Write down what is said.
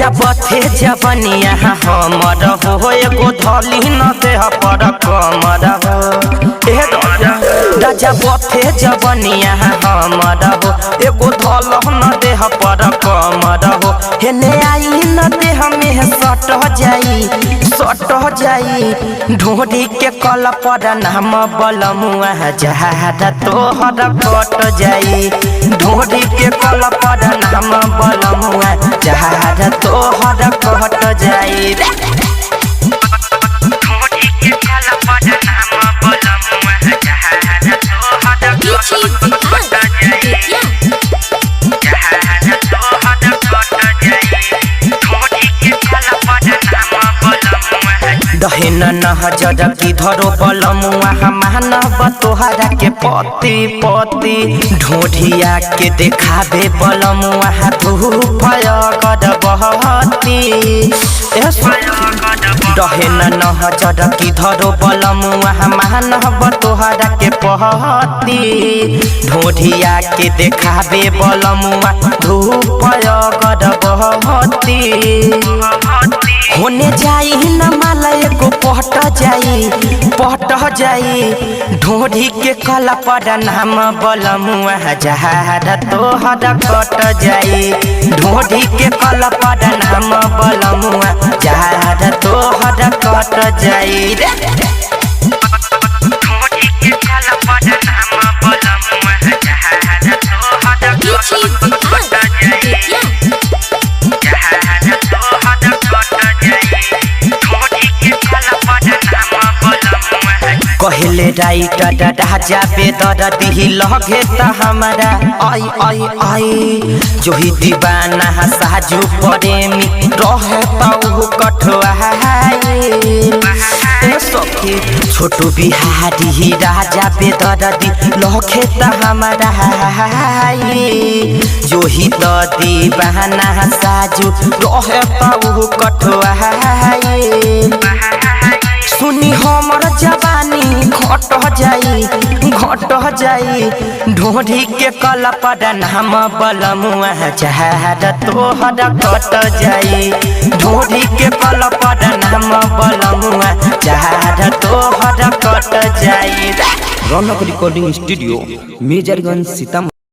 राजा बथे जवनिया हमर हो एगो धली न देह पर कमर हो राजा बथे जवनिया हमर हो एगो धल न देह पर कमर हो हेने आई न देह में सट जाई ढोरी के कल पर नाम बलमुआ जहाद तोहर कट जाई ढोरी के कल पर नाम बलमुआ जहाद तोहर कट जाई ढोरी के कल पर नाम बलमुआ जहाद तोहर कट जाई दहेन नहजर की धरो बलमुआ मानव तोहरा के पति पति ढोढ़िया के देखाबे बलमुआ धूप गदबहती दहेन नहजर की धरो बलमुआ मानव तोहरा के पहती ढोढ़िया के देखाबे बलमुआ धूप गदबहती होने जाई न मालय को पहट जाई ढोरी के कला पर नाम बलमुआ जहाद तोहर कट जाई ढोरी के कला पर नाम बलमुआ जहाद तोहर कट जाई ढोरी के कला पर नाम बलमुआ जहाद तोहर कट जाई कहले राइट राजा बेदर दिही लगे त हमारा आई आई आई जो ही दीवाना साजू प्रेमी रहे पाऊ कठुआ सखी छोटू बिहारी राजा बेदर दी लगे त हमारा जो ही तो दीवाना साजू रहे पाऊ कठुआ सुनी हमर जवानी घट जाई ढोरी के कल पर नाम बलमुआ जहाद तोहर कट जाई ढोरी के कल पर नाम बलमुआ जहाद तोहर कट जाई। रौनक रिकॉर्डिंग स्टूडियो मेजरगंज सीतामढ़ी।